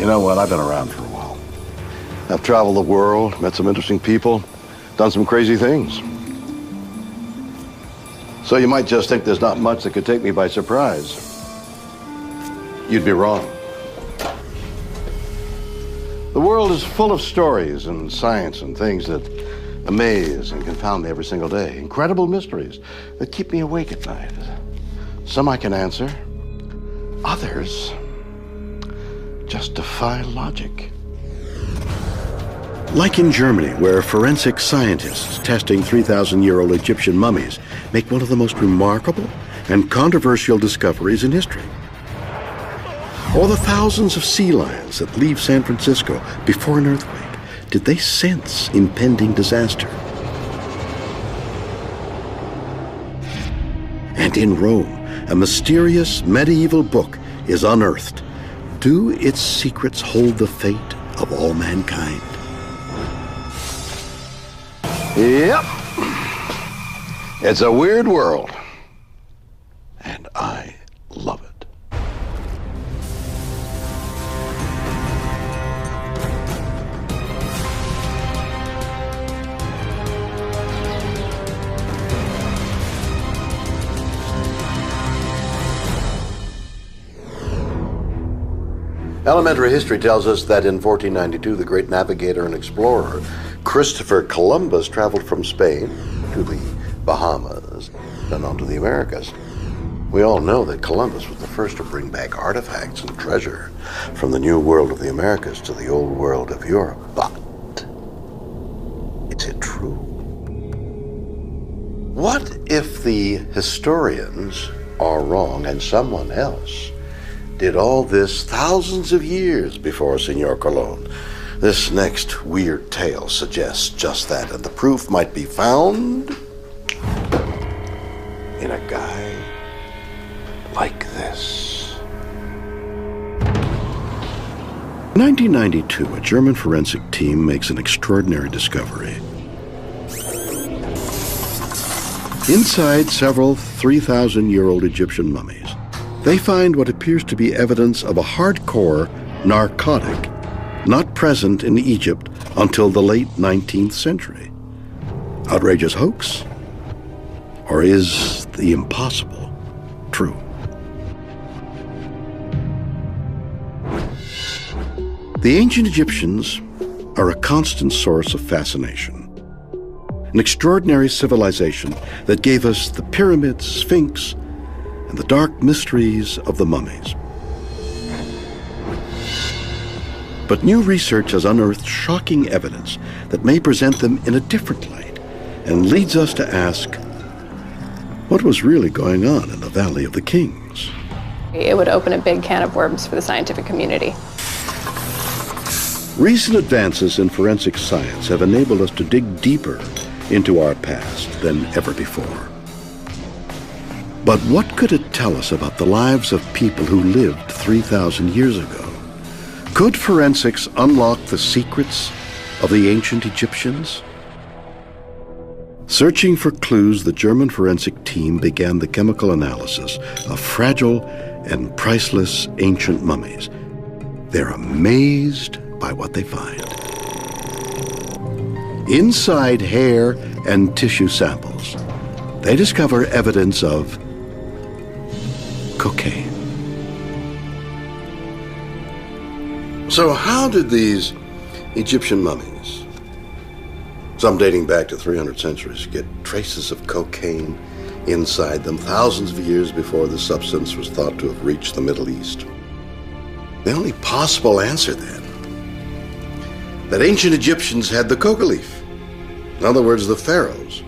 You know what? I've been around for a while. I've traveled the world, met some interesting people, done some crazy things. So you might just think there's not much that could take me by surprise. You'd be wrong. The world is full of stories and science and things that amaze and confound me every single day. Incredible mysteries that keep me awake at night. Some I can answer. Others just defy logic. Like in Germany, where forensic scientists testing 3,000-year-old Egyptian mummies make one of the most remarkable and controversial discoveries in history. Or the thousands of sea lions that leave San Francisco before an earthquake. Did they sense impending disaster? And in Rome, a mysterious medieval book is unearthed. Do its secrets hold the fate of all mankind? Yep. It's a weird world. And I love it. Elementary history tells us that in 1492, the great navigator and explorer Christopher Columbus traveled from Spain to the Bahamas and on to the Americas. We all know that Columbus was the first to bring back artifacts and treasure from the new world of the Americas to the old world of Europe. But is it true? What if the historians are wrong and someone else did all this thousands of years before Senor Colon? This next weird tale suggests just that, and the proof might be found in a guy like this. In 1992, a German forensic team makes an extraordinary discovery. Inside several 3,000-year-old Egyptian mummies, they find what appears to be evidence of a hardcore narcotic not present in Egypt until the late 19th century. Outrageous hoax? Or is the impossible true? The ancient Egyptians are a constant source of fascination. An extraordinary civilization that gave us the pyramids, Sphinx, and the dark mysteries of the mummies. But new research has unearthed shocking evidence that may present them in a different light and leads us to ask, what was really going on in the Valley of the Kings? It would open a big can of worms for the scientific community. Recent advances in forensic science have enabled us to dig deeper into our past than ever before. But what could it tell us about the lives of people who lived 3,000 years ago? Could forensics unlock the secrets of the ancient Egyptians? Searching for clues, the German forensic team began the chemical analysis of fragile and priceless ancient mummies. They're amazed by what they find. Inside hair and tissue samples, they discover evidence of cocaine. So how did these Egyptian mummies, some dating back to 300 centuries, get traces of cocaine inside them thousands of years before the substance was thought to have reached the Middle East? The only possible answer then, that ancient Egyptians had the coca leaf. In other words, the pharaohs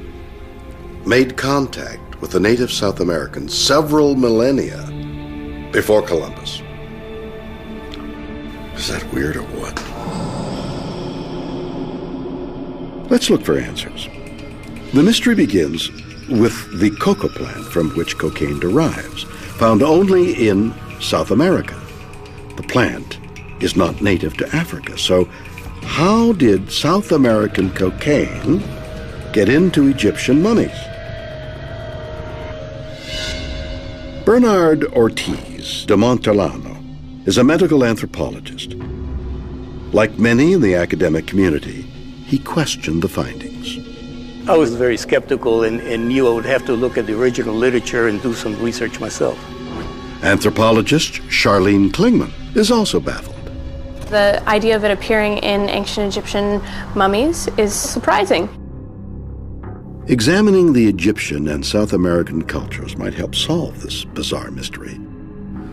made contact with the native South Americans several millennia before Columbus. Is that weird or what? Let's look for answers. The mystery begins with the coca plant from which cocaine derives, found only in South America. The plant is not native to Africa, so how did South American cocaine get into Egyptian mummies? Bernard Ortiz de Montellano is a medical anthropologist. Like many in the academic community, he questioned the findings. I was very skeptical and knew I would have to look at the original literature and do some research myself. Anthropologist Charlene Klingman is also baffled. The idea of it appearing in ancient Egyptian mummies is surprising. Examining the Egyptian and South American cultures might help solve this bizarre mystery.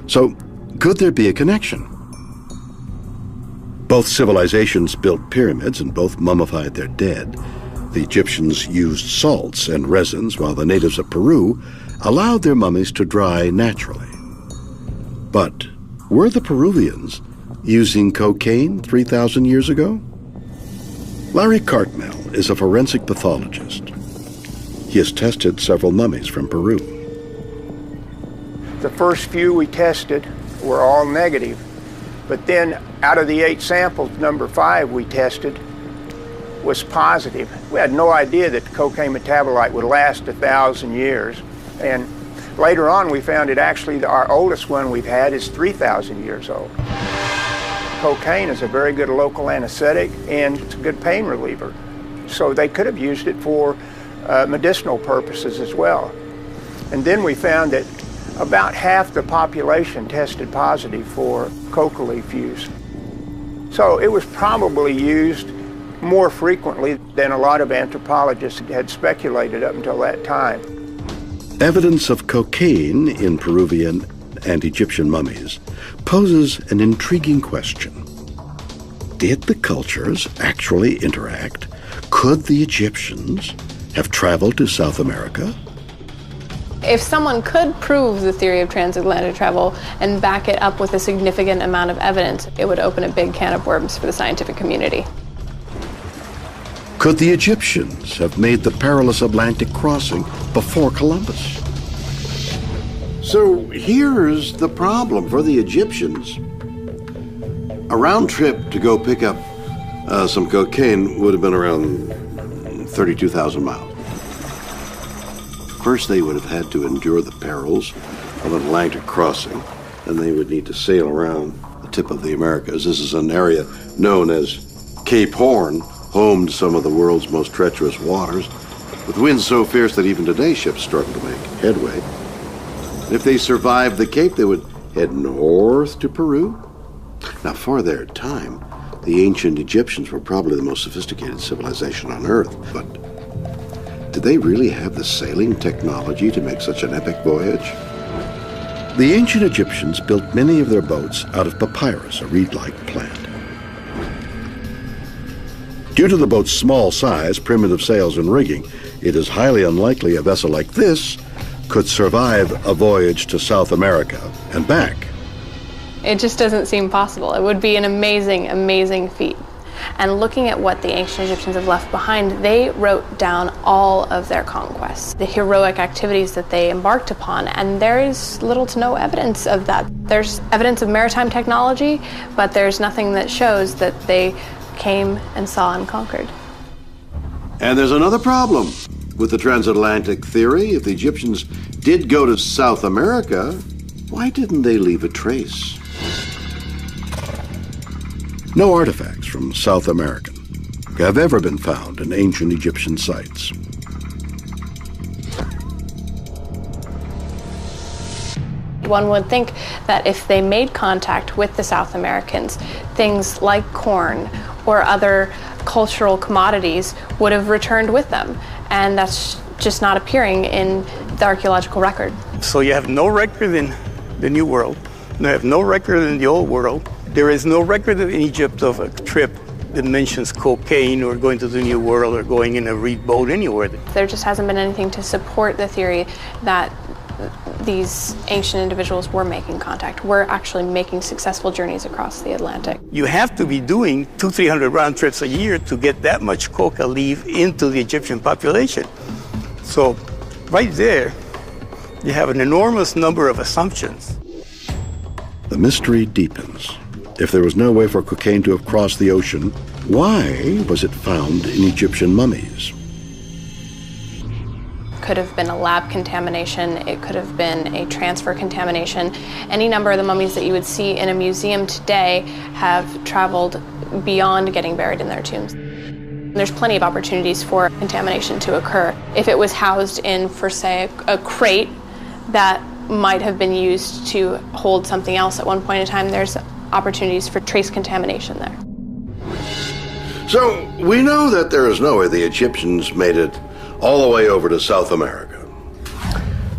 So, could there be a connection? Both civilizations built pyramids and both mummified their dead. The Egyptians used salts and resins, while the natives of Peru allowed their mummies to dry naturally. But were the Peruvians using cocaine 3,000 years ago? Larry Cartmel is a forensic pathologist. He has tested several mummies from Peru. The first few we tested were all negative, but then out of the 8 samples, number 5 we tested was positive. We had no idea that the cocaine metabolite would last 1,000 years, and later on we found it actually, our oldest one we've had is 3,000 years old. Cocaine is a very good local anesthetic and it's a good pain reliever, so they could have used it for medicinal purposes as well. And then we found that about half the population tested positive for coca leaf use. So it was probably used more frequently than a lot of anthropologists had speculated up until that time. Evidence of cocaine in Peruvian and Egyptian mummies poses an intriguing question. Did the cultures actually interact? Could the Egyptians have traveled to South America? If someone could prove the theory of transatlantic travel and back it up with a significant amount of evidence, it would open a big can of worms for the scientific community. Could the Egyptians have made the perilous Atlantic crossing before Columbus? So here's the problem for the Egyptians. A round trip to go pick up some cocaine would have been around 32,000 miles. First, they would have had to endure the perils of an Atlantic crossing, and they would need to sail around the tip of the Americas. This is an area known as Cape Horn, home to some of the world's most treacherous waters, with winds so fierce that even today ships struggle to make headway. And if they survived the Cape, they would head north to Peru. Now, for their time, the ancient Egyptians were probably the most sophisticated civilization on Earth, but did they really have the sailing technology to make such an epic voyage? The ancient Egyptians built many of their boats out of papyrus, a reed-like plant. Due to the boat's small size, primitive sails, and rigging, it is highly unlikely a vessel like this could survive a voyage to South America and back. It just doesn't seem possible. It would be an amazing, amazing feat. And looking at what the ancient Egyptians have left behind, they wrote down all of their conquests, the heroic activities that they embarked upon, and there is little to no evidence of that. There's evidence of maritime technology, but there's nothing that shows that they came and saw and conquered. And there's another problem with the transatlantic theory. If the Egyptians did go to South America, why didn't they leave a trace? No artifacts from South America have ever been found in ancient Egyptian sites. One would think that if they made contact with the South Americans, things like corn or other cultural commodities would have returned with them, and that's just not appearing in the archaeological record. So you have no record in the New World, you have no record in the Old World. There is no record in Egypt of a trip that mentions cocaine or going to the New World or going in a reed boat anywhere. There just hasn't been anything to support the theory that these ancient individuals were making contact, were actually making successful journeys across the Atlantic. You have to be doing 200-300 round trips a year to get that much coca leaf into the Egyptian population. So right there, you have an enormous number of assumptions. The mystery deepens. If there was no way for cocaine to have crossed the ocean, why was it found in Egyptian mummies? could have been a lab contamination. It could have been a transfer contamination. Any number of the mummies that you would see in a museum today have traveled beyond getting buried in their tombs. There's plenty of opportunities for contamination to occur. If it was housed in, for say, a crate that might have been used to hold something else at one point in time, there's opportunities for trace contamination there. So we know that there is no way the Egyptians made it all the way over to South America.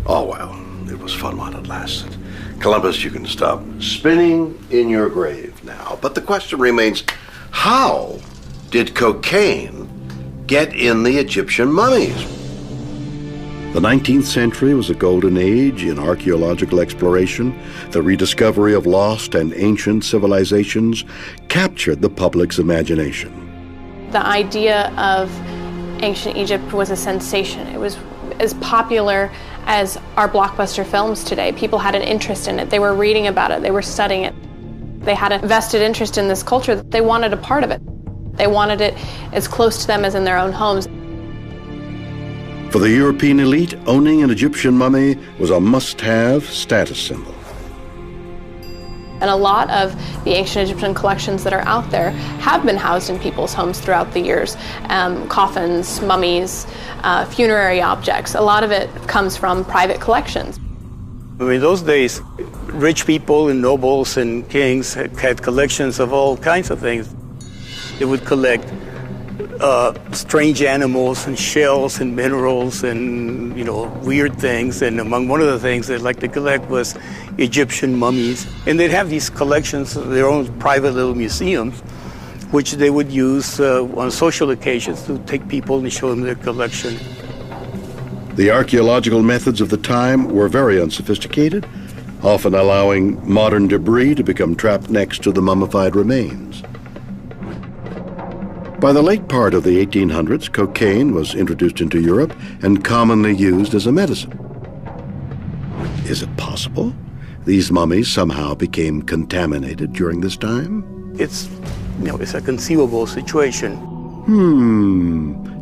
Oh well, it was fun while it lasted. Columbus, you can stop spinning in your grave now. But the question remains, how did cocaine get in the Egyptian mummies? The 19th century was a golden age in archaeological exploration. The rediscovery of lost and ancient civilizations captured the public's imagination. The idea of ancient Egypt was a sensation. It was as popular as our blockbuster films today. People had an interest in it. They were reading about it. They were studying it. They had a vested interest in this culture. They wanted a part of it. They wanted it as close to them as in their own homes. For the European elite, owning an Egyptian mummy was a must-have status symbol. And a lot of the ancient Egyptian collections that are out there have been housed in people's homes throughout the years. Coffins, mummies, funerary objects. A lot of it comes from private collections. In those days, rich people and nobles and kings had collections of all kinds of things. They would collect strange animals and shells and minerals and, weird things. And among one of the things they'd like to collect was Egyptian mummies. And they'd have these collections of their own private little museums, which they would use on social occasions to take people and show them their collection. The archaeological methods of the time were very unsophisticated, often allowing modern debris to become trapped next to the mummified remains. By the late part of the 1800s, cocaine was introduced into Europe and commonly used as a medicine. Is it possible these mummies somehow became contaminated during this time? It's a conceivable situation.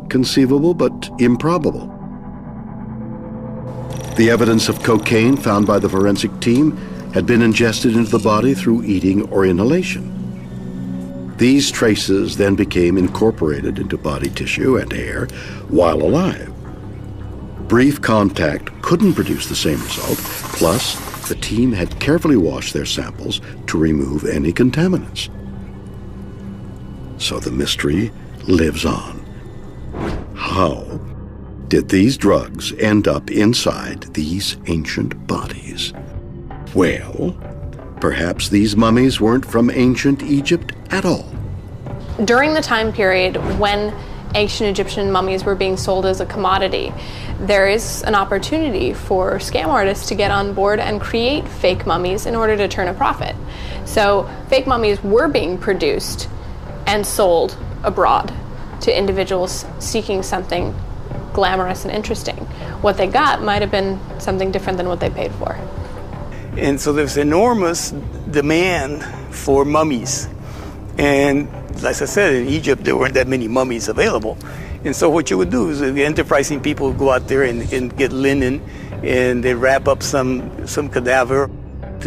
Conceivable but improbable. The evidence of cocaine found by the forensic team had been ingested into the body through eating or inhalation. These traces then became incorporated into body tissue and hair while alive. Brief contact couldn't produce the same result, plus the team had carefully washed their samples to remove any contaminants. So the mystery lives on. How did these drugs end up inside these ancient bodies? Well, perhaps these mummies weren't from ancient Egypt at all. During the time period when ancient Egyptian mummies were being sold as a commodity, there is an opportunity for scam artists to get on board and create fake mummies in order to turn a profit. So fake mummies were being produced and sold abroad to individuals seeking something glamorous and interesting. What they got might have been something different than what they paid for. And so there's enormous demand for mummies. And as I said, in Egypt, there weren't that many mummies available. And so what you would do is the enterprising people would go out there and get linen, and they wrap up some cadaver.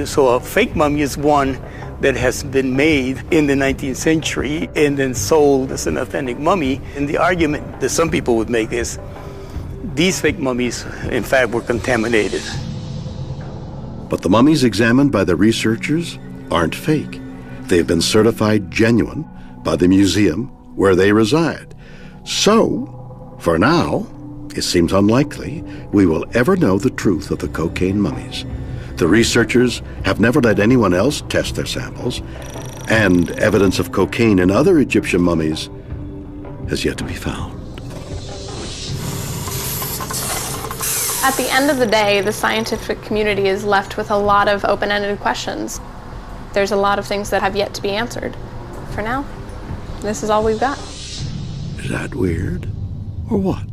So a fake mummy is one that has been made in the 19th century and then sold as an authentic mummy. And the argument that some people would make is these fake mummies, in fact, were contaminated. But the mummies examined by the researchers aren't fake. They've been certified genuine by the museum where they reside. So, for now, it seems unlikely we will ever know the truth of the cocaine mummies. The researchers have never let anyone else test their samples, and evidence of cocaine in other Egyptian mummies has yet to be found. At the end of the day, the scientific community is left with a lot of open-ended questions. There's a lot of things that have yet to be answered. For now, this is all we've got. Is that weird, or what?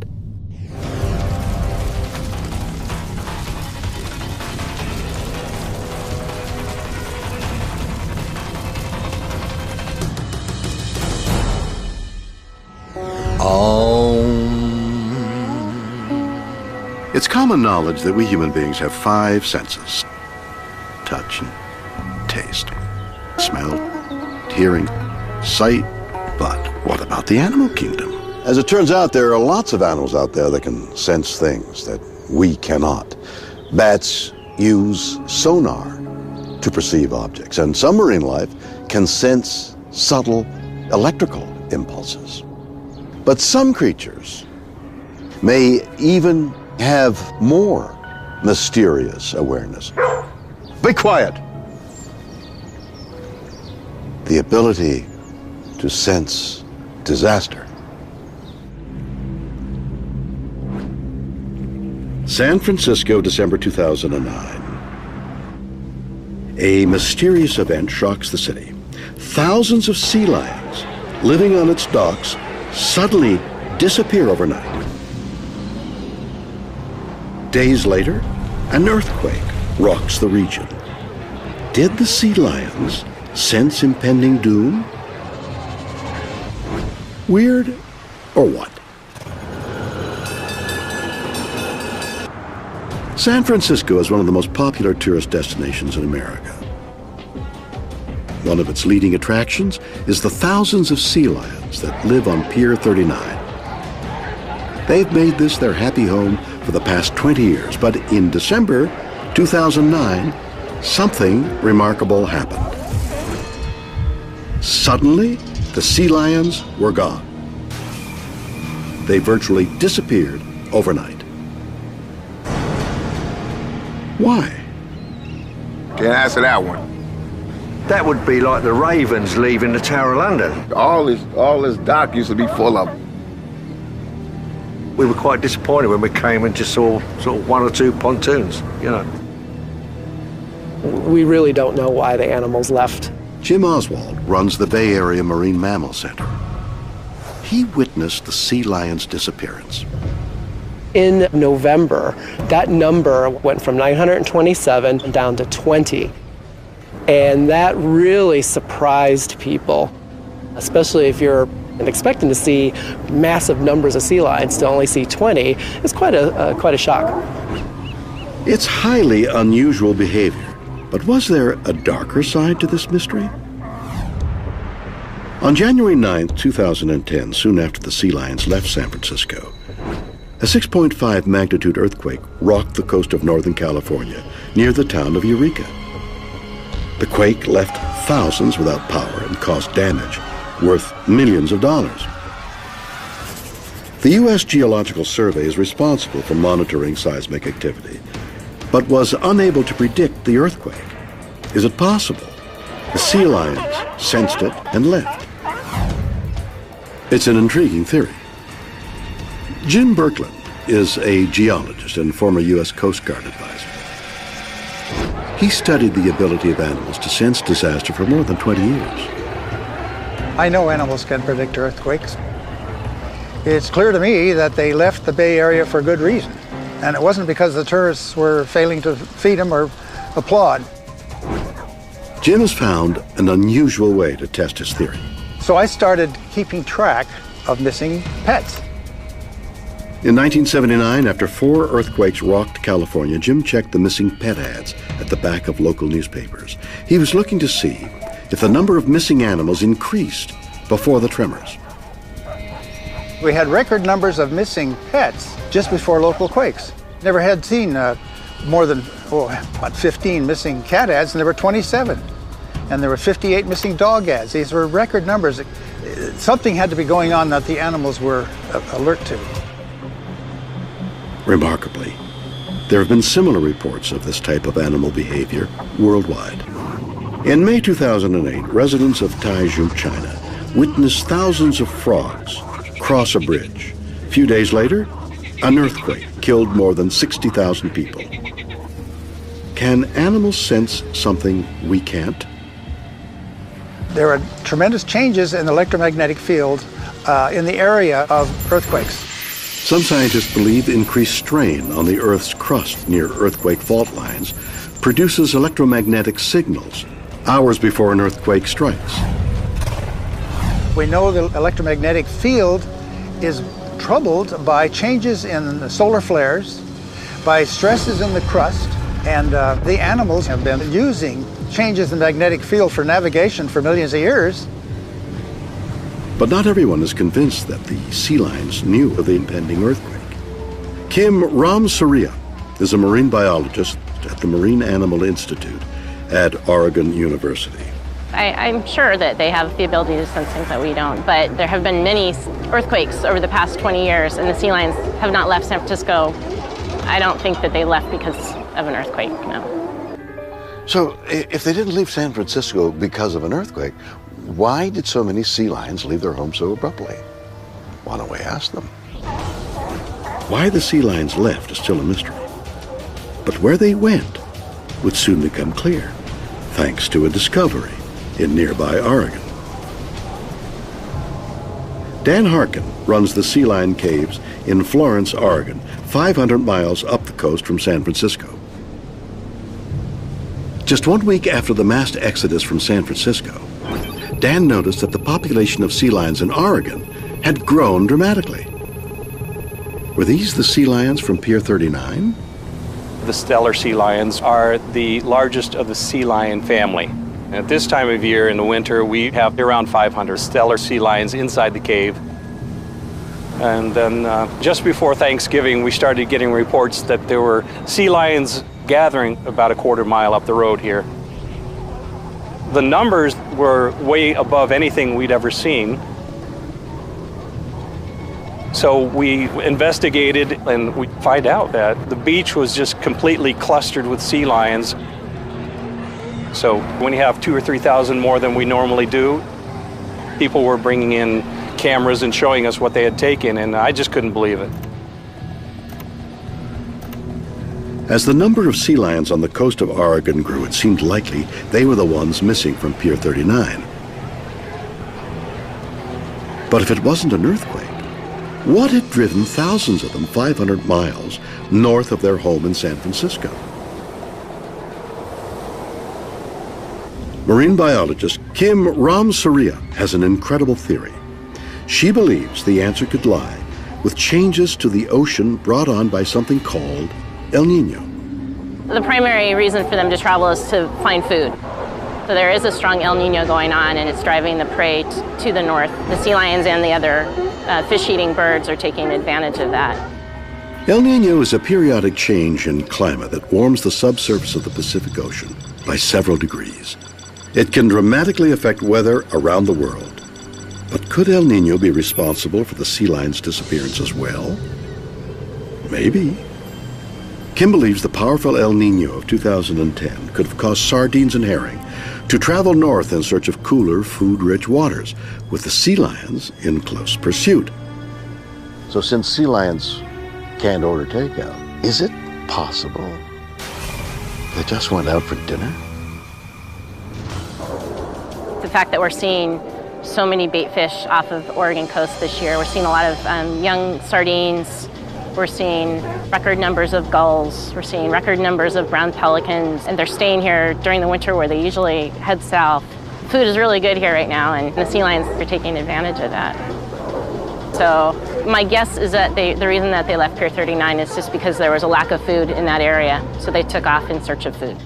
It's common knowledge that we human beings have 5 senses: touch and taste, smell, hearing, sight. But what about the animal kingdom? As it turns out, there are lots of animals out there that can sense things that we cannot. Bats use sonar to perceive objects, and some marine life can sense subtle electrical impulses. But some creatures may even have more mysterious awareness. Be quiet! The ability to sense disaster. San Francisco, December 2009. A mysterious event shocks the city. Thousands of sea lions living on its docks suddenly disappear overnight. Days later, an earthquake rocks the region. Did the sea lions sense impending doom? Weird or what? San Francisco is one of the most popular tourist destinations in America. One of its leading attractions is the thousands of sea lions that live on Pier 39. They've made this their happy home for the past 20 years, but in December 2009, something remarkable happened. Suddenly, the sea lions were gone. They virtually disappeared overnight. Why? Can't answer that one. That would be like the ravens leaving the Tower of London. All this dock used to be full of them. We were quite disappointed when we came and just saw sort of 1 or 2 pontoons, you know. We really don't know why the animals left. Jim Oswald runs the Bay Area Marine Mammal Center. He witnessed the sea lion's disappearance. In November, that number went from 927 down to 20. And that really surprised people, especially if you're expecting to see massive numbers of sea lions to only see 20. It's quite a shock. It's highly unusual behavior, but was there a darker side to this mystery? On January 9th, 2010, soon after the sea lions left San Francisco, a 6.5 magnitude earthquake rocked the coast of Northern California near the town of Eureka. The quake left thousands without power and caused damage worth millions of dollars. The U.S. Geological Survey is responsible for monitoring seismic activity, but was unable to predict the earthquake. Is it possible the sea lions sensed it and left? It's an intriguing theory. Jim Birkeland is a geologist and former U.S. Coast Guard advisor. He studied the ability of animals to sense disaster for more than 20 years. I know animals can predict earthquakes. It's clear to me that they left the Bay Area for good reason. And it wasn't because the tourists were failing to feed them or applaud. Jim has found an unusual way to test his theory. So I started keeping track of missing pets. In 1979, after 4 earthquakes rocked California, Jim checked the missing pet ads at the back of local newspapers. He was looking to see if the number of missing animals increased before the tremors. We had record numbers of missing pets just before local quakes. Never had seen more than about 15 missing cat ads, and there were 27. And there were 58 missing dog ads. These were record numbers. Something had to be going on that the animals were alert to. Remarkably, there have been similar reports of this type of animal behavior worldwide. In May 2008, residents of Taizhou, China, witnessed thousands of frogs cross a bridge. A few days later, an earthquake killed more than 60,000 people. Can animals sense something we can't? There are tremendous changes in the electromagnetic field in the area of earthquakes. Some scientists believe increased strain on the Earth's crust near earthquake fault lines produces electromagnetic signals hours before an earthquake strikes. We know the electromagnetic field is troubled by changes in the solar flares, by stresses in the crust, and the animals have been using changes in the magnetic field for navigation for millions of years. But not everyone is convinced that the sea lions knew of the impending earthquake. Kim Ramsurya is a marine biologist at the Marine Animal Institute at Oregon University. I'm sure that they have the ability to sense things that we don't, but there have been many earthquakes over the past 20 years, and the sea lions have not left San Francisco. I don't think that they left because of an earthquake, no. So, if they didn't leave San Francisco because of an earthquake, why did so many sea lions leave their home so abruptly? Why don't we ask them? Why the sea lions left is still a mystery. But where they went would soon become clear, thanks to a discovery in nearby Oregon. Dan Harkin runs the Sea Lion Caves in Florence, Oregon, 500 miles up the coast from San Francisco. Just 1 week after the mass exodus from San Francisco, Dan noticed that the population of sea lions in Oregon had grown dramatically. Were these the sea lions from Pier 39? The Steller sea lions are the largest of the sea lion family. At this time of year in the winter, we have around 500 Steller sea lions inside the cave. And then just before Thanksgiving, we started getting reports that there were sea lions gathering about a quarter mile up the road here. The numbers were way above anything we'd ever seen. So we investigated, and we find out that the beach was just completely clustered with sea lions. So when you have 2,000 or 3,000 more than we normally do, people were bringing in cameras and showing us what they had taken, and I just couldn't believe it. As the number of sea lions on the coast of Oregon grew, it seemed likely they were the ones missing from Pier 39. But if it wasn't an earthquake, what had driven thousands of them 500 miles north of their home in San Francisco? Marine biologist Kim Ramsurya has an incredible theory. She believes the answer could lie with changes to the ocean brought on by something called El Nino. The primary reason for them to travel is to find food. So there is a strong El Nino going on, and it's driving the prey to the north. The sea lions and the other fish-eating birds are taking advantage of that. El Nino is a periodic change in climate that warms the subsurface of the Pacific Ocean by several degrees. It can dramatically affect weather around the world. But could El Nino be responsible for the sea lion's disappearance as well? Maybe. Kim believes the powerful El Nino of 2010 could have caused sardines and herring to travel north in search of cooler, food-rich waters, with the sea lions in close pursuit. So since sea lions can't order takeout, is it possible they just went out for dinner? The fact that we're seeing so many bait fish off of the Oregon coast this year, we're seeing a lot of young sardines, we're seeing record numbers of gulls, we're seeing record numbers of brown pelicans, and they're staying here during the winter where they usually head south. Food is really good here right now, and the sea lions are taking advantage of that. So my guess is that the reason that they left Pier 39 is just because there was a lack of food in that area, so they took off in search of food.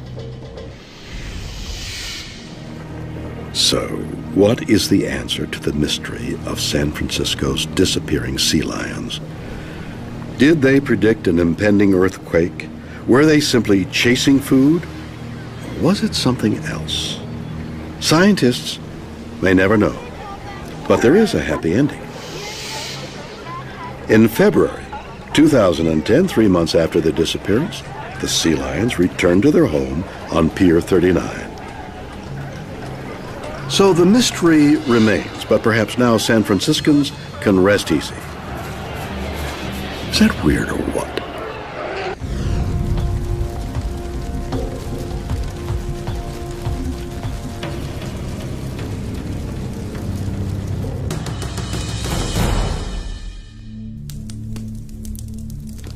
So, what is the answer to the mystery of San Francisco's disappearing sea lions? Did they predict an impending earthquake? Were they simply chasing food? Or was it something else? Scientists may never know, but there is a happy ending. In February 2010, 3 months after their disappearance, the sea lions returned to their home on Pier 39. So the mystery remains, but perhaps now San Franciscans can rest easy. Is that weird or what?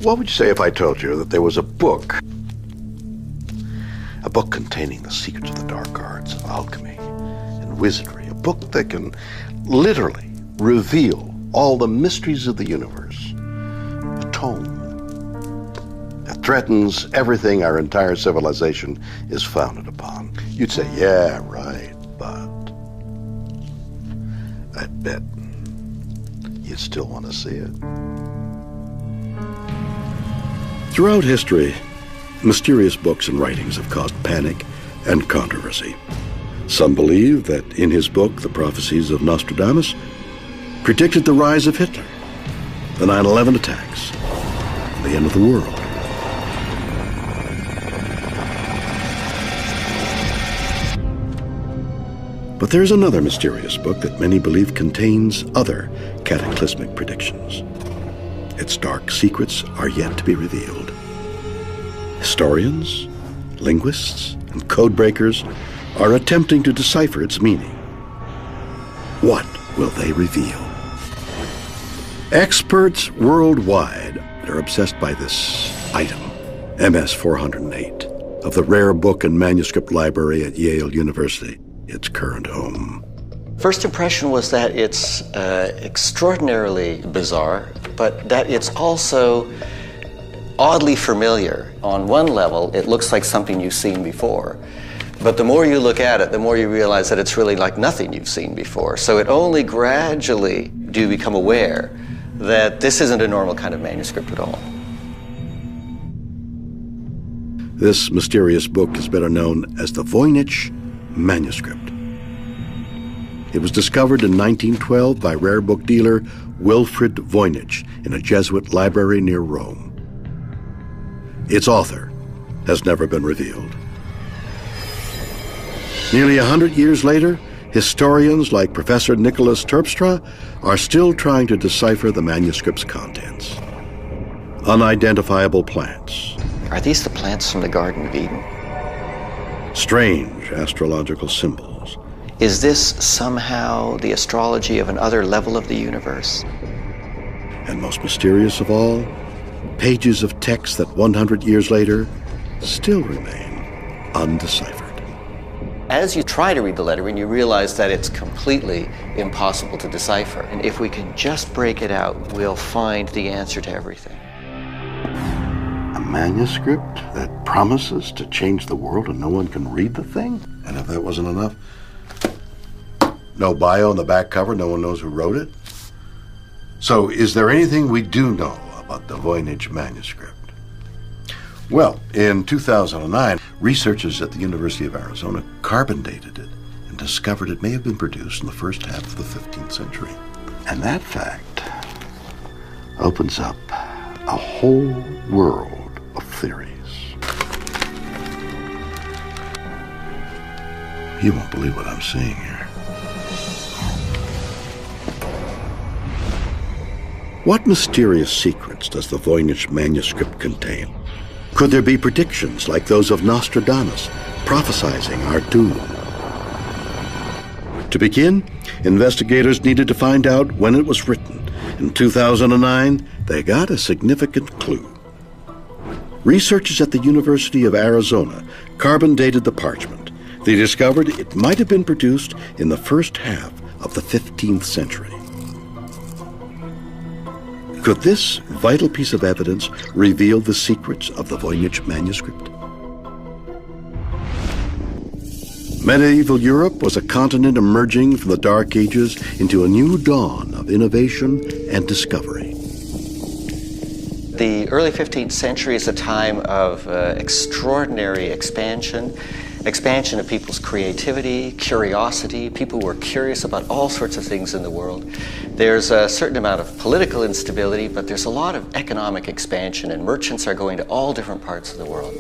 What would you say if I told you that there was a book containing the secrets of the dark arts of alchemy and wizardry, a book that can literally reveal all the mysteries of the universe, a tome that threatens everything our entire civilization is founded upon. You'd say, yeah, right, but I bet you still want to see it. Throughout history, mysterious books and writings have caused panic and controversy. Some believe that in his book, The Prophecies of Nostradamus, predicted the rise of Hitler, the 9/11 attacks, and the end of the world. But there's another mysterious book that many believe contains other cataclysmic predictions. Its dark secrets are yet to be revealed. Historians, linguists, and codebreakers are attempting to decipher its meaning. What will they reveal? Experts worldwide are obsessed by this item, MS 408, of the rare book and manuscript library at Yale University, its current home. First impression was that it's extraordinarily bizarre, but that it's also oddly familiar. On one level, it looks like something you've seen before. But the more you look at it, the more you realize that it's really like nothing you've seen before. So it only gradually do you become aware that this isn't a normal kind of manuscript at all. This mysterious book is better known as the Voynich manuscript. It was discovered in 1912 by rare book dealer Wilfrid Voynich in a Jesuit library near Rome. Its author has never been revealed. Nearly 100 years later, historians like Professor Nicholas Terpstra are still trying to decipher the manuscript's contents. Unidentifiable plants. Are these the plants from the Garden of Eden? Strange astrological symbols. Is this somehow the astrology of another level of the universe? And most mysterious of all, pages of text that 100 years later still remain undeciphered. As you try to read the letter, and you realize that it's completely impossible to decipher, and if we can just break it out, we'll find the answer to everything. A manuscript that promises to change the world and no one can read the thing? And if that wasn't enough, no bio on the back cover, no one knows who wrote it? So is there anything we do know about the Voynich manuscript? Well, in 2009, researchers at the University of Arizona carbon dated it and discovered it may have been produced in the first half of the 15th century. And that fact opens up a whole world of theories. You won't believe what I'm seeing here. What mysterious secrets does the Voynich manuscript contain? Could there be predictions like those of Nostradamus, prophesizing our doom? To begin, investigators needed to find out when it was written. In 2009, they got a significant clue. Researchers at the University of Arizona carbon dated the parchment. They discovered it might have been produced in the first half of the 15th century. Could this vital piece of evidence reveal the secrets of the Voynich manuscript? Medieval Europe was a continent emerging from the Dark Ages into a new dawn of innovation and discovery. The early 15th century is a time of extraordinary expansion of people's creativity, curiosity. People were curious about all sorts of things in the world. There's a certain amount of political instability, but there's a lot of economic expansion, and merchants are going to all different parts of the world.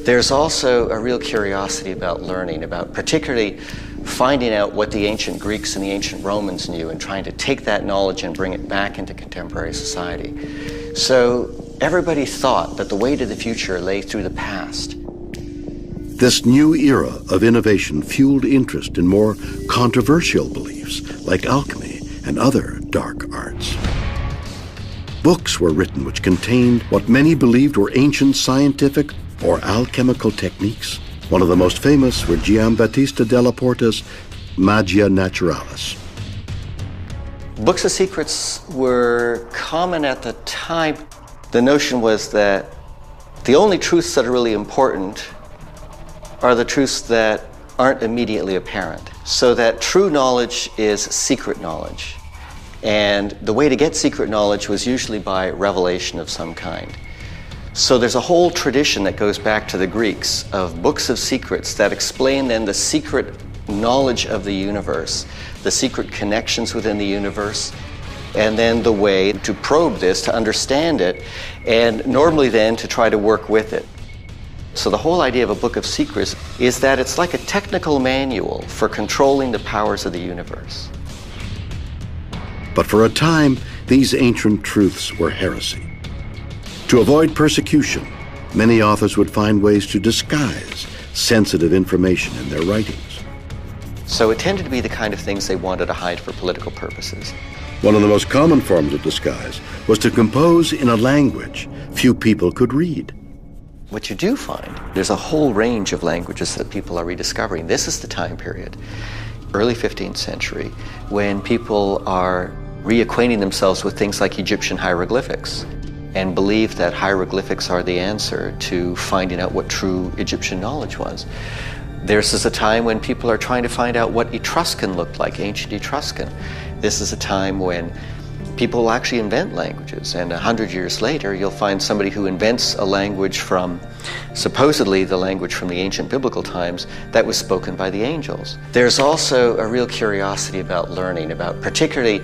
There's also a real curiosity about learning, about particularly finding out what the ancient Greeks and the ancient Romans knew and trying to take that knowledge and bring it back into contemporary society. So everybody thought that the way to the future lay through the past. This new era of innovation fueled interest in more controversial beliefs like alchemy and other dark arts. Books were written which contained what many believed were ancient scientific or alchemical techniques. One of the most famous were Giambattista della Porta's Magia Naturalis. Books of secrets were common at the time. The notion was that The only truths that are really important are the truths that aren't immediately apparent. So that true knowledge is secret knowledge. And the way to get secret knowledge was usually by revelation of some kind. So there's a whole tradition that goes back to the Greeks of books of secrets that explain then the secret knowledge of the universe, the secret connections within the universe, and then the way to probe this, to understand it, and normally then to try to work with it. So the whole idea of a book of secrets is that it's like a technical manual for controlling the powers of the universe. But for a time, these ancient truths were heresy. To avoid persecution, many authors would find ways to disguise sensitive information in their writings. So it tended to be the kind of things they wanted to hide for political purposes. One of the most common forms of disguise was to compose in a language few people could read. What you do find, there's a whole range of languages that people are rediscovering. This is the time period, early 15th century, when people are reacquainting themselves with things like Egyptian hieroglyphics and believe that hieroglyphics are the answer to finding out what true Egyptian knowledge was. This is a time when people are trying to find out what Etruscan looked like, ancient Etruscan. This is a time when people will actually invent languages, and 100 years later you'll find somebody who invents a language from, supposedly the language from the ancient biblical times, that was spoken by the angels. There's also a real curiosity about learning, about particularly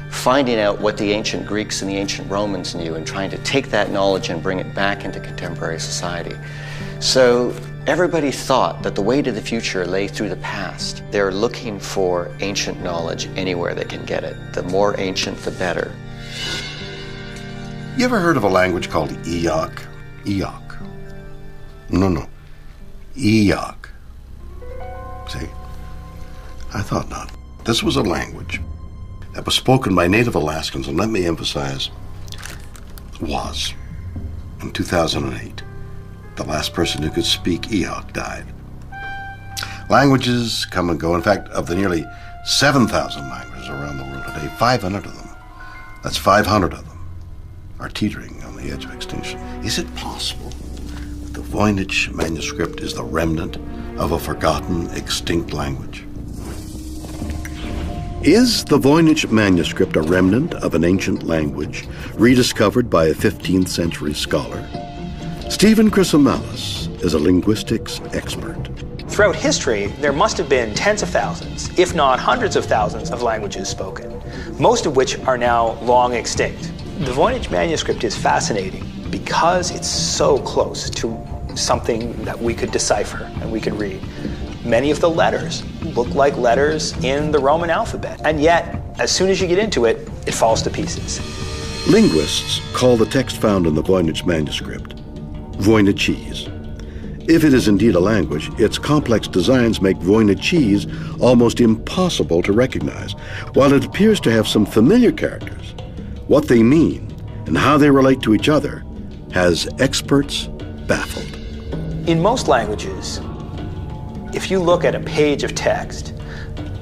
finding out what the ancient Greeks and the ancient Romans knew and trying to take that knowledge and bring it back into contemporary society. So everybody thought that the way to the future lay through the past. They're looking for ancient knowledge anywhere they can get it. The more ancient, the better. You ever heard of a language called Eoc? Eoc. No. Eoc. See? I thought not. This was a language that was spoken by native Alaskans, and let me emphasize, was. In 2008, the last person who could speak Eoc died. Languages come and go. In fact, of the nearly 7,000 languages around the world today, 500 of them, that's 500 of them, are teetering on the edge of extinction. Is it possible that the Voynich manuscript is the remnant of a forgotten, extinct language? Is the Voynich manuscript a remnant of an ancient language rediscovered by a 15th century scholar? Stephen Chrysomalis is a linguistics expert. Throughout history, there must have been tens of thousands, if not hundreds of thousands of languages spoken, most of which are now long extinct. The Voynich manuscript is fascinating because it's so close to something that we could decipher and we could read. Many of the letters look like letters in the Roman alphabet, and yet, as soon as you get into it, it falls to pieces. Linguists call the text found in the Voynich manuscript Voynichese. If it is indeed a language, its complex designs make Voynichese almost impossible to recognize. While it appears to have some familiar characters, what they mean and how they relate to each other has experts baffled. In most languages, if you look at a page of text,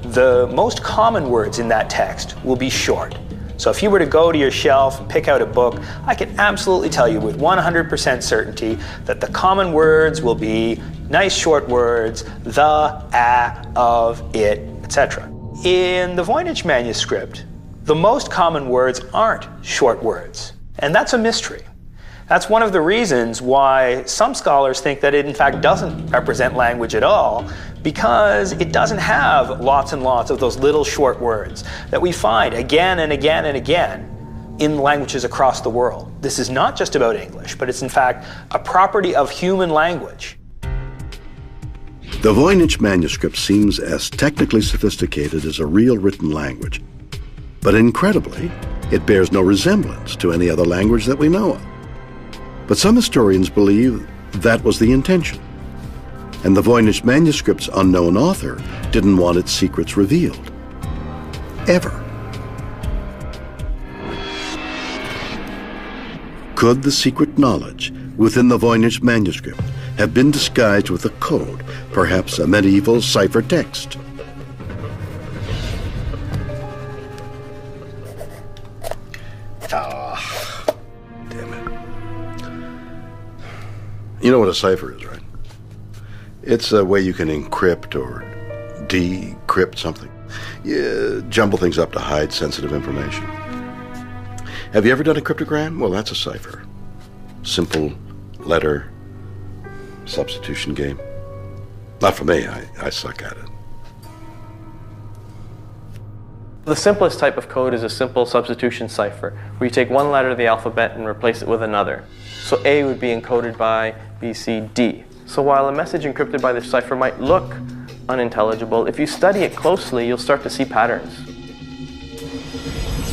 the most common words in that text will be short. So if you were to go to your shelf and pick out a book, I can absolutely tell you with 100% certainty that the common words will be nice short words, the, a, of, it, etc. In the Voynich manuscript, the most common words aren't short words, and that's a mystery. That's one of the reasons why some scholars think that it in fact doesn't represent language at all, because it doesn't have lots and lots of those little short words that we find again and again and again in languages across the world. This is not just about English, but it's in fact a property of human language. The Voynich manuscript seems as technically sophisticated as a real written language, but incredibly, it bears no resemblance to any other language that we know of. But some historians believe that was the intention, and the Voynich manuscript's unknown author didn't want its secrets revealed. Ever. Could the secret knowledge within the Voynich manuscript have been disguised with a code, perhaps a medieval ciphertext? know what a cipher is, right? It's a way you can encrypt or decrypt something. You jumble things up to hide sensitive information. Have you ever done a cryptogram? Well, that's a cipher. Simple letter substitution game. Not for me, I suck at it. The simplest type of code is a simple substitution cipher, where you take one letter of the alphabet and replace it with another. So A would be encoded by B, C, D. So while a message encrypted by this cipher might look unintelligible, if you study it closely, you'll start to see patterns.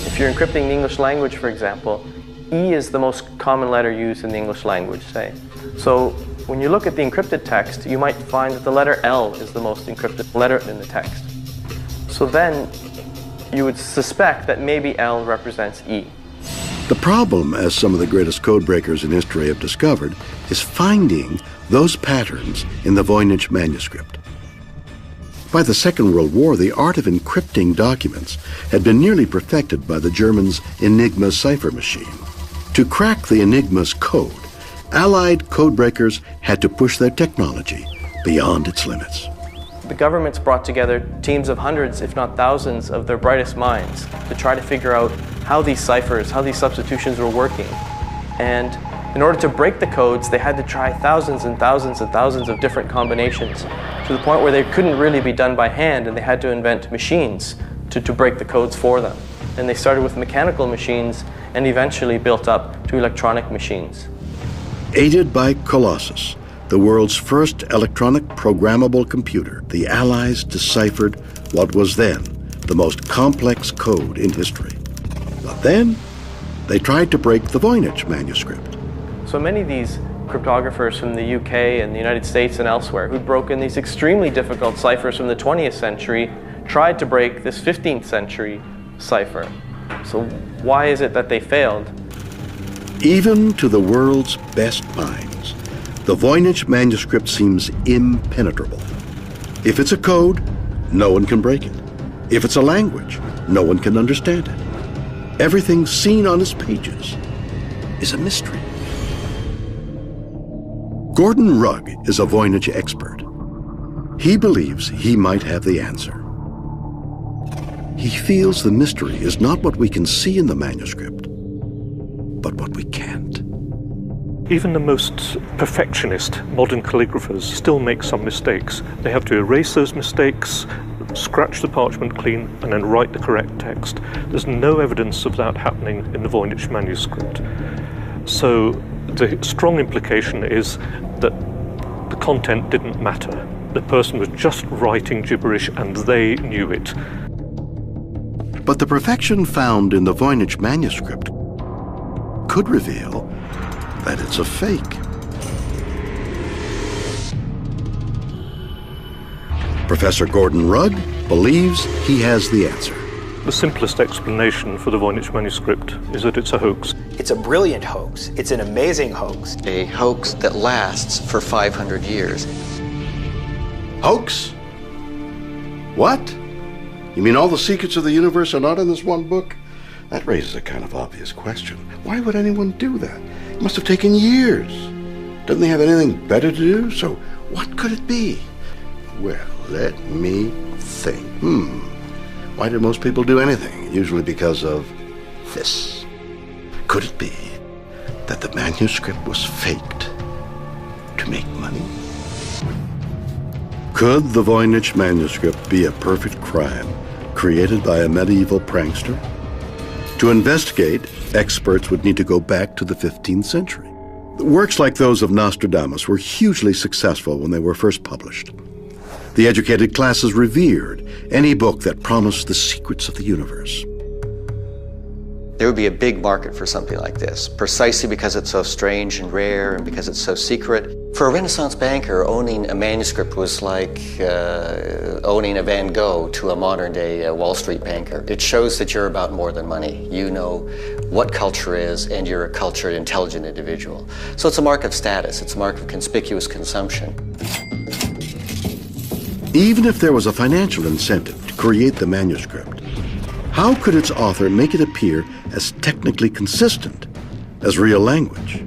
If you're encrypting the English language, for example, E is the most common letter used in the English language, say. So when you look at the encrypted text, you might find that the letter L is the most encrypted letter in the text. So then you would suspect that maybe L represents E. The problem, as some of the greatest code breakers in history have discovered, is finding those patterns in the Voynich manuscript. By the Second World War, the art of encrypting documents had been nearly perfected by the Germans' Enigma cipher machine. To crack the Enigma's code, Allied codebreakers had to push their technology beyond its limits. The governments brought together teams of hundreds, if not thousands, of their brightest minds to try to figure out how these ciphers, how these substitutions were working. And in order to break the codes, they had to try thousands and thousands and thousands of different combinations, to the point where they couldn't really be done by hand, and they had to invent machines to break the codes for them. And they started with mechanical machines and eventually built up to electronic machines. Aided by Colossus, the world's first electronic programmable computer, the Allies deciphered what was then the most complex code in history. But then, they tried to break the Voynich manuscript. So many of these cryptographers from the UK and the United States and elsewhere who'd broken these extremely difficult ciphers from the 20th century tried to break this 15th century cipher. So why is it that they failed? Even to the world's best minds, the Voynich manuscript seems impenetrable. If it's a code, no one can break it. If it's a language, no one can understand it. Everything seen on its pages is a mystery. Gordon Rugg is a Voynich expert. He believes he might have the answer. He feels the mystery is not what we can see in the manuscript, but what we can't. Even the most perfectionist modern calligraphers still make some mistakes. They have to erase those mistakes, scratch the parchment clean, and then write the correct text. There's no evidence of that happening in the Voynich manuscript. So the strong implication is that the content didn't matter. The person was just writing gibberish and they knew it. But the perfection found in the Voynich manuscript could reveal that it's a fake. Professor Gordon Rugg believes he has the answer. The simplest explanation for the Voynich manuscript is that it's a hoax. It's a brilliant hoax. It's an amazing hoax. A hoax that lasts for 500 years. Hoax? What? You mean all the secrets of the universe are not in this one book? That raises a kind of obvious question. Why would anyone do that? It must have taken years. Doesn't they have anything better to do? So what could it be? Well, let me think. Why do most people do anything? Usually because of this. Could it be that the manuscript was faked to make money? Could the Voynich manuscript be a perfect crime created by a medieval prankster? To investigate, experts would need to go back to the 15th century. Works like those of Nostradamus were hugely successful when they were first published. The educated classes revered any book that promised the secrets of the universe. There would be a big market for something like this, precisely because it's so strange and rare and because it's so secret. For a Renaissance banker, owning a manuscript was like owning a Van Gogh to a modern-day Wall Street banker. It shows that you're about more than money. You know what culture is, and you're a cultured, intelligent individual. So it's a mark of status. It's a mark of conspicuous consumption. Even if there was a financial incentive to create the manuscript, how could its author make it appear as technically consistent as real language?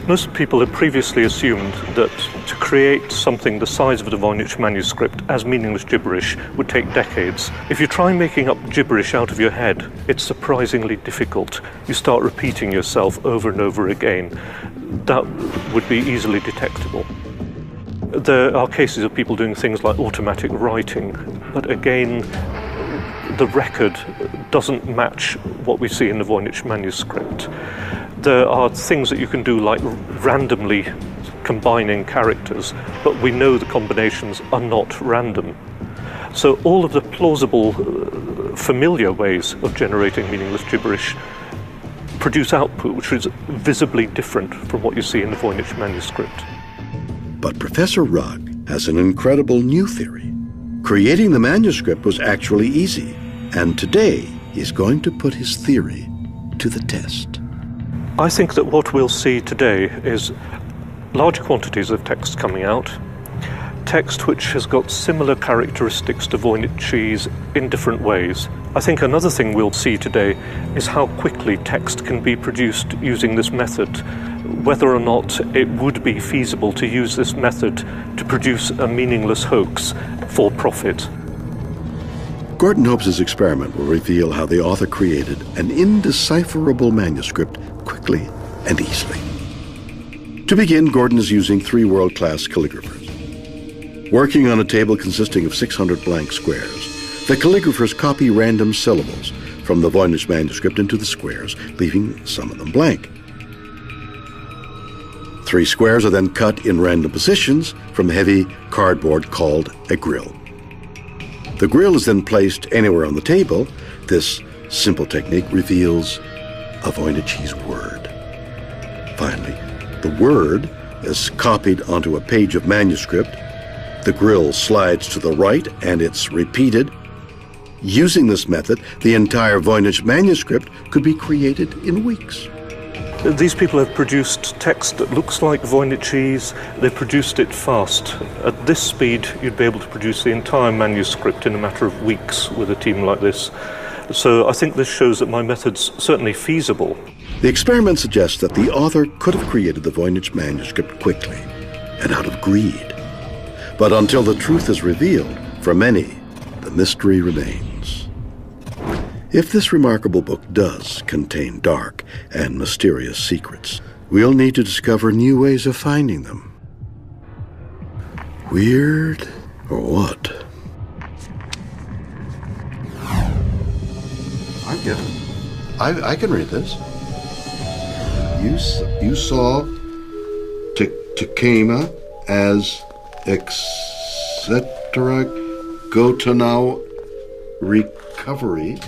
Most people had previously assumed that to create something the size of the Voynich manuscript as meaningless gibberish would take decades. If you try making up gibberish out of your head, it's surprisingly difficult. You start repeating yourself over and over again. That would be easily detectable. There are cases of people doing things like automatic writing, but again, the record doesn't match what we see in the Voynich manuscript. There are things that you can do like randomly combining characters, but we know the combinations are not random. So all of the plausible, familiar ways of generating meaningless gibberish produce output which is visibly different from what you see in the Voynich manuscript. But Professor Rugg has an incredible new theory. Creating the manuscript was actually easy, and today he's going to put his theory to the test. I think that what we'll see today is large quantities of text coming out, text which has got similar characteristics to Voynichese in different ways. I think another thing we'll see today is how quickly text can be produced using this method, whether or not it would be feasible to use this method to produce a meaningless hoax for profit. Gordon hopes his experiment will reveal how the author created an indecipherable manuscript quickly and easily. To begin, Gordon is using 3 world-class calligraphers. Working on a table consisting of 600 blank squares, the calligraphers copy random syllables from the Voynich manuscript into the squares, leaving some of them blank. 3 squares are then cut in random positions from heavy cardboard called a grill. The grill is then placed anywhere on the table. This simple technique reveals a Voynichese word. Finally, the word is copied onto a page of manuscript. The grill slides to the right and it's repeated. Using this method, the entire Voynich manuscript could be created in weeks. These people have produced text that looks like Voynichese. They produced it fast. At this speed, you'd be able to produce the entire manuscript in a matter of weeks with a team like this. So I think this shows that my method's certainly feasible. The experiment suggests that the author could have created the Voynich manuscript quickly and out of greed. But until the truth is revealed, for many, the mystery remains. If this remarkable book does contain dark and mysterious secrets, we'll need to discover new ways of finding them. Weird or what? I get it. I can read this. You saw Takema as etc. Go to now recovery.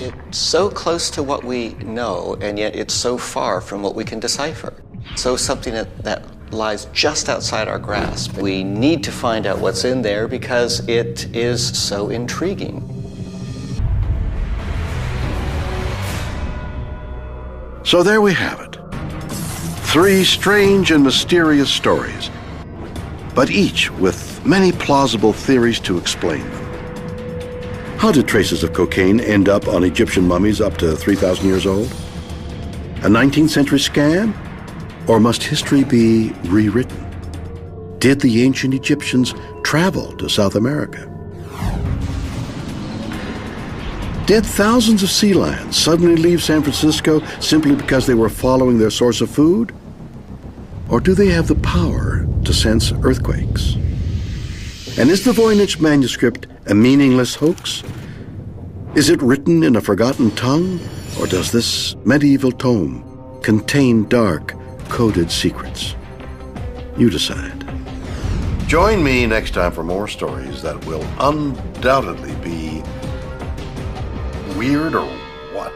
It's so close to what we know, and yet it's so far from what we can decipher. So something that lies just outside our grasp. We need to find out what's in there because it is so intriguing. So there we have it. 3 strange and mysterious stories, but each with many plausible theories to explain them. How did traces of cocaine end up on Egyptian mummies up to 3,000 years old? A 19th century scam? Or must history be rewritten? Did the ancient Egyptians travel to South America? Did thousands of sea lions suddenly leave San Francisco simply because they were following their source of food? Or do they have the power to sense earthquakes? And is the Voynich manuscript a meaningless hoax? Is it written in a forgotten tongue? Or does this medieval tome contain dark, coded secrets? You decide. Join me next time for more stories that will undoubtedly be weird or what?